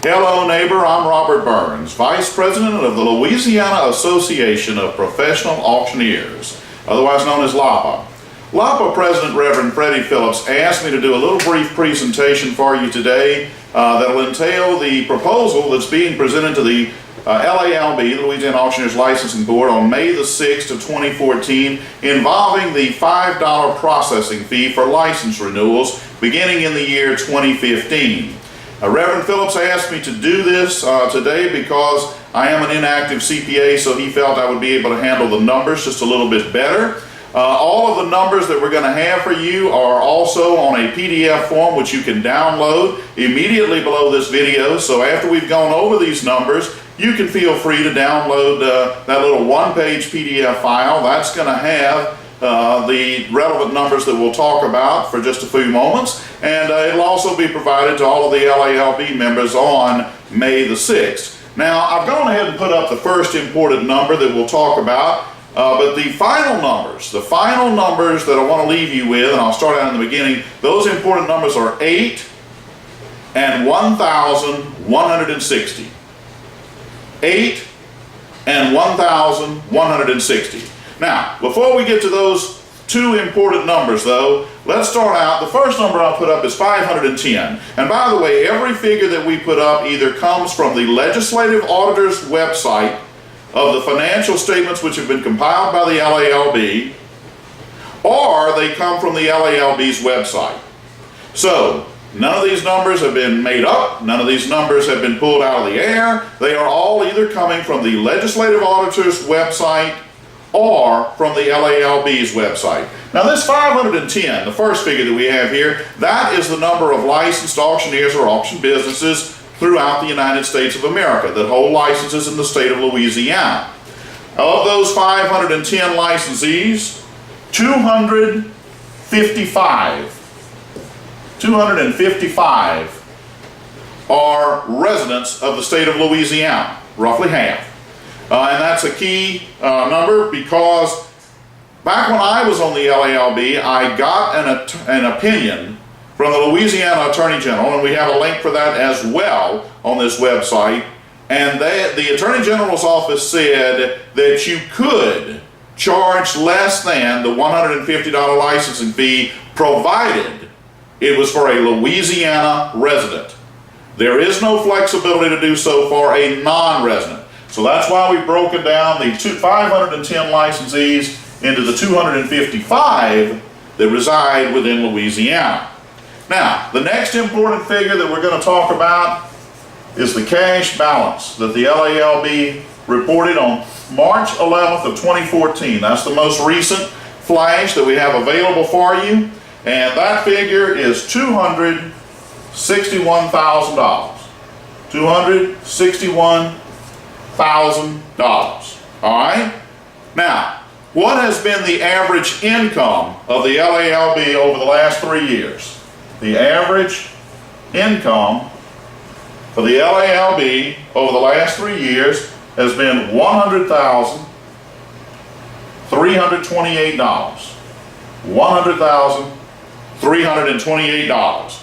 Hello neighbor, I'm Robert Burns, Vice President of the Louisiana Association of Professional Auctioneers, otherwise known as LAPA. LAPA President Reverend Freddie Phillips asked me to do a little brief presentation for you today that will entail the proposal that's being presented to the LALB, the Louisiana Auctioneers Licensing Board, on May the 6th of 2014 involving the $5 processing fee for license renewals beginning in the year 2015. Reverend Phillips asked me to do this today because I am an inactive CPA, so he felt I would be able to handle the numbers just a little bit better. All of the numbers that we're going to have for you are also on a PDF form which you can download immediately below this video. So after we've gone over these numbers, you can feel free to download that little one-page PDF file. That's going to have the relevant numbers that we'll talk about for just a few moments, and it'll also be provided to all of the LALB members on May the 6th. Now, I've gone ahead and put up the first important number that we'll talk about, but the final numbers that I want to leave you with, and I'll start out in the beginning, those important numbers are 8 and 1,160. 8 and 1,160. Now, before we get to those two important numbers though, let's start out. The first number I'll put up is 510. And by the way, every figure that we put up either comes from the Legislative Auditor's website of the financial statements which have been compiled by the LALB, or they come from the LALB's website. So, none of these numbers have been made up, none of these numbers have been pulled out of the air. They are all either coming from the Legislative Auditor's website or from the LALB's website. Now this 510, the first figure that we have here, that is the number of licensed auctioneers or auction businesses throughout the United States of America that hold licenses in the state of Louisiana. Of those 510 licensees, 255 are residents of the state of Louisiana, roughly half. And that's a key number because back when I was on the LALB, I got an opinion from the Louisiana Attorney General, and we have a link for that as well on this website. And the Attorney General's office said that you could charge less than the $150 licensing fee provided it was for a Louisiana resident. There is no flexibility to do so for a non-resident. So that's why we've broken down the 510 licensees into the 255 that reside within Louisiana. Now, the next important figure that we're going to talk about is the cash balance that the LALB reported on March 11th of 2014. That's the most recent flash that we have available for you, and that figure is $261,000. $261,000. All right? Now, what has been the average income of the LALB over the last 3 years? The average income for the LALB over the last 3 years has been $100,328. $100,328.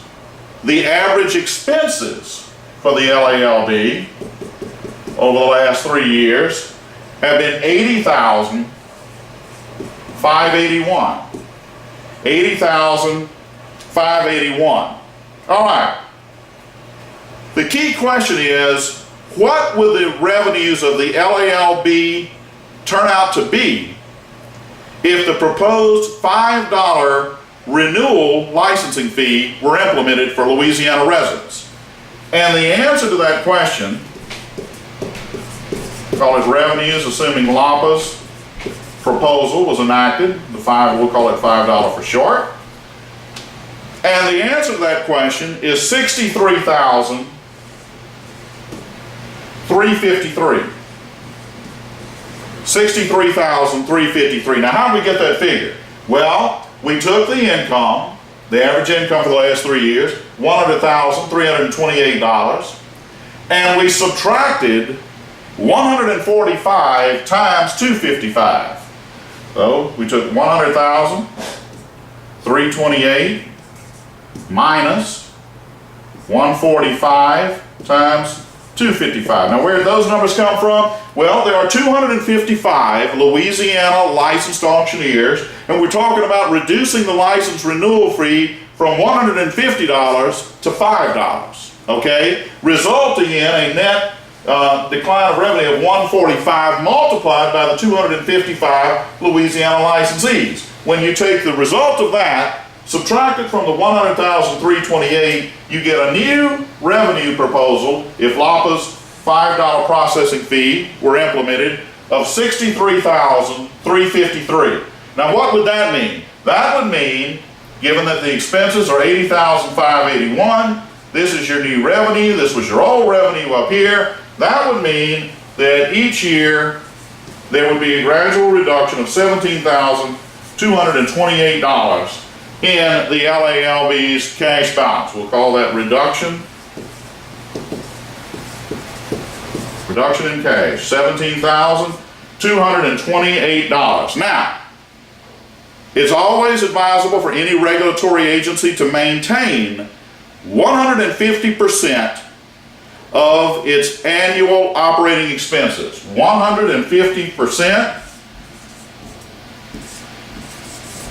The average expenses for the LALB over the last 3 years have been $80,581. $80,581. All right. The key question is, what will the revenues of the LALB turn out to be if the proposed $5 renewal licensing fee were implemented for Louisiana residents? And the answer to that question, call it revenues, assuming LAPA's proposal was enacted, we'll call it $5 for short. And the answer to that question is $63,353. $63,353. Now, how did we get that figure? Well, we took the income, the average income for the last 3 years, $100,328, and we subtracted 145 times 255. So we took 100,328 minus 145 times 255. Now where did those numbers come from? Well, there are 255 Louisiana licensed auctioneers, and we're talking about reducing the license renewal fee from $150 to $5, okay? Resulting in a net decline of revenue of 145 multiplied by the 255 Louisiana licensees. When you take the result of that, subtract it from the 100,328, you get a new revenue proposal if LAPA's $5 processing fee were implemented of $63,353. Now what would that mean? That would mean, given that the expenses are $80,581, this is your new revenue, this was your old revenue up here, that would mean that each year there would be a gradual reduction of $17,228 in the LALB's cash balance. We'll call that reduction in cash, $17,228. Now, it's always advisable for any regulatory agency to maintain 150% of its annual operating expenses. 150%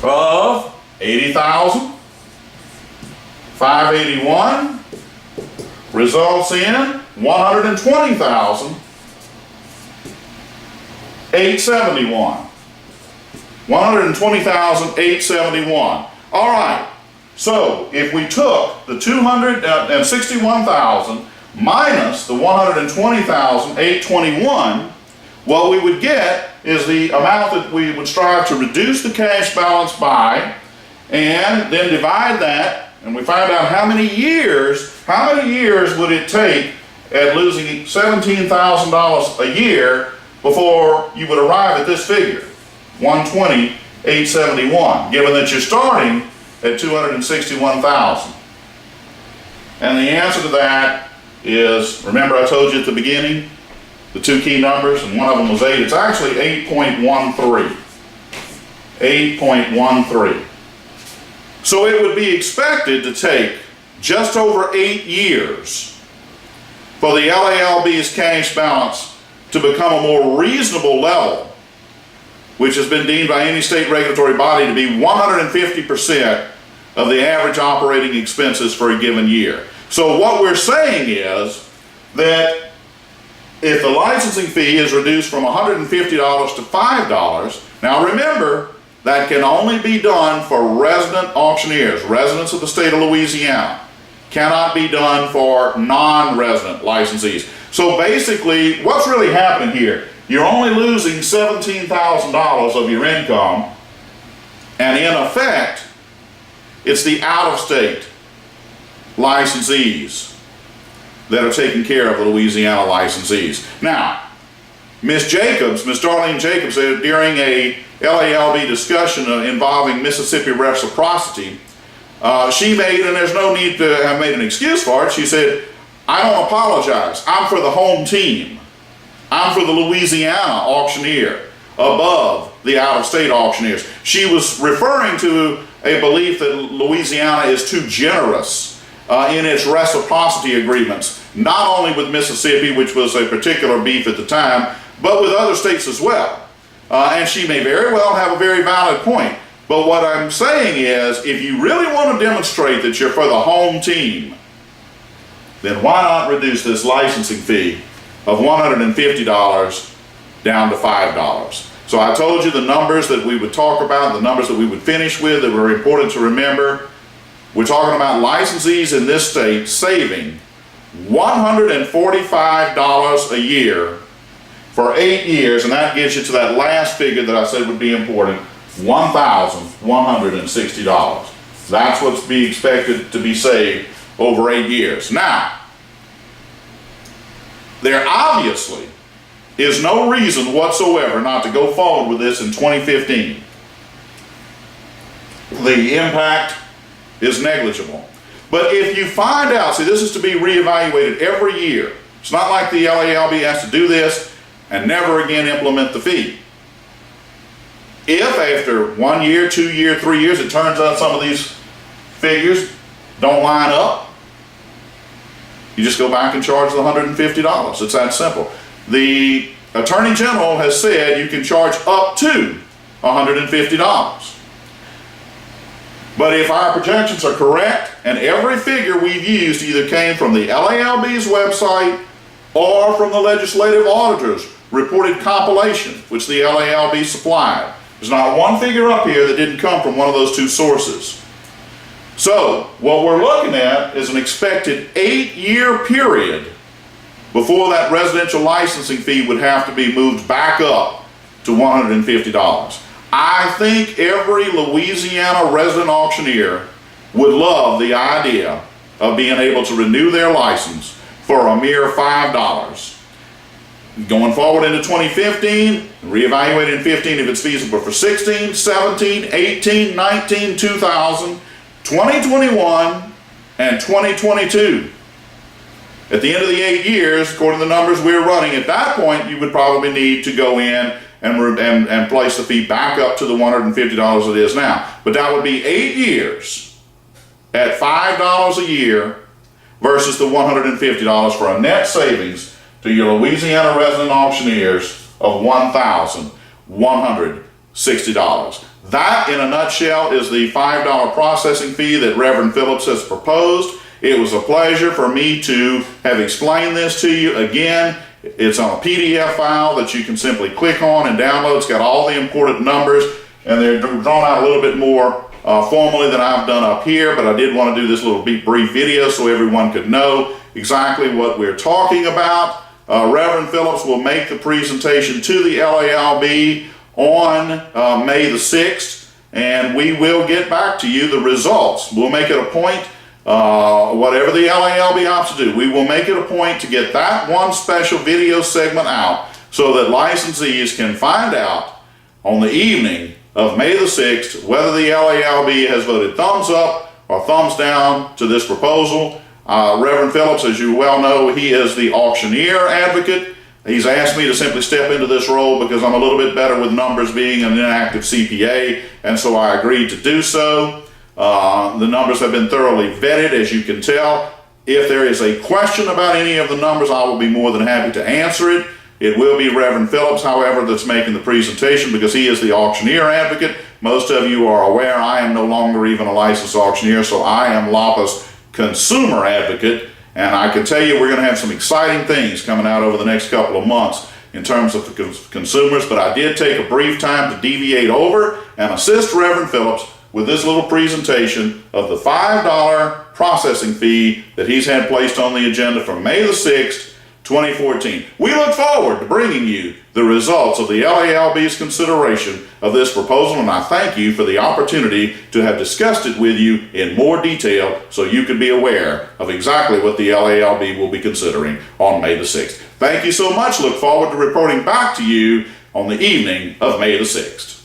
of $80,581 results in $120,871. $120,871. All right. So if we took the 261,000 minus the 120,821, what we would get is the amount that we would strive to reduce the cash balance by, and then divide that, and we find out how many years would it take at losing $17,000 a year before you would arrive at this figure, 120,871, given that you're starting at 261,000. And the answer to that is, remember I told you at the beginning, the two key numbers, and one of them was 8. It's actually 8.13. 8.13. So it would be expected to take just over 8 years for the LALB's cash balance to become a more reasonable level, which has been deemed by any state regulatory body to be 150% of the average operating expenses for a given year. So what we're saying is that if the licensing fee is reduced from $150 to $5, now remember, that can only be done for resident auctioneers, residents of the state of Louisiana. Cannot be done for non-resident licensees. So basically, what's really happening here? You're only losing $17,000 of your income, and in effect, it's the out-of-state licensees that are taking care of the Louisiana licensees. Now, Miss Darlene Jacobs, during a LALB discussion involving Mississippi reciprocity, she made, and there's no need to have made an excuse for it, she said, I don't apologize, I'm for the home team. I'm for the Louisiana auctioneer above the out-of-state auctioneers. She was referring to a belief that Louisiana is too generous in its reciprocity agreements, not only with Mississippi, which was a particular beef at the time, but with other states as well. And she may very well have a very valid point. But what I'm saying is, if you really want to demonstrate that you're for the home team, then why not reduce this licensing fee of $150 down to $5? So I told you the numbers that we would talk about, the numbers that we would finish with that were important to remember. We're talking about licensees in this state saving $145 a year for 8 years, and that gets you to that last figure that I said would be important, $1,160. That's what's be expected to be saved over 8 years. Now, there obviously is no reason whatsoever not to go forward with this in 2015. The impact is negligible. But if you find out, see, this is to be reevaluated every year. It's not like the LALB has to do this and never again implement the fee. If after 1 year, 2 years, 3 years, it turns out some of these figures don't line up, You just go back and charge the $150. It's that simple. The Attorney General has said you can charge up to $150. But if our projections are correct, and every figure we've used either came from the LALB's website or from the Legislative Auditor's reported compilation, which the LALB supplied. There's not one figure up here that didn't come from one of those two sources. So, what we're looking at is an expected 8-year period before that residential licensing fee would have to be moved back up to $150. I think every Louisiana resident auctioneer would love the idea of being able to renew their license for a mere $5. Going forward into 2015, reevaluate in 15 if it's feasible for 16, 17, 18, 19, 2000, 2021, and 2022. At the end of the 8 years, according to the numbers we're running, at that point you would probably need to go in and place the fee back up to the $150 it is now. But that would be 8 years at $5 a year versus the $150 for a net savings to your Louisiana resident auctioneers of $1,160. That, in a nutshell, is the $5 processing fee that Reverend Phillips has proposed. It was a pleasure for me to have explained this to you. Again, it's on a PDF file that you can simply click on and download. It's got all the important numbers, and they're drawn out a little bit more formally than I've done up here, but I did want to do this little brief video so everyone could know exactly what we're talking about. Reverend Phillips will make the presentation to the LALB on May the 6th, and we will get back to you the results. We'll make it a point, whatever the LALB opts to do, we will make it a point to get that one special video segment out so that licensees can find out on the evening of May the 6th whether the LALB has voted thumbs up or thumbs down to this proposal. Reverend Phillips, as you well know, he is the auctioneer advocate. He's asked me to simply step into this role because I'm a little bit better with numbers being an inactive CPA, and so I agreed to do so. The numbers have been thoroughly vetted, as you can tell. If there is a question about any of the numbers, I will be more than happy to answer it. It will be Reverend Phillips, however, that's making the presentation because he is the auctioneer advocate. Most of you are aware I am no longer even a licensed auctioneer, so I am LAPA's consumer advocate, and I can tell you we're going to have some exciting things coming out over the next couple of months in terms of consumers, but I did take a brief time to deviate over and assist Reverend Phillips with this little presentation of the $5 processing fee that he's had placed on the agenda for May the 6th, 2014. We look forward to bringing you the results of the LALB's consideration of this proposal, and I thank you for the opportunity to have discussed it with you in more detail so you can be aware of exactly what the LALB will be considering on May the 6th. Thank you so much. Look forward to reporting back to you on the evening of May the 6th.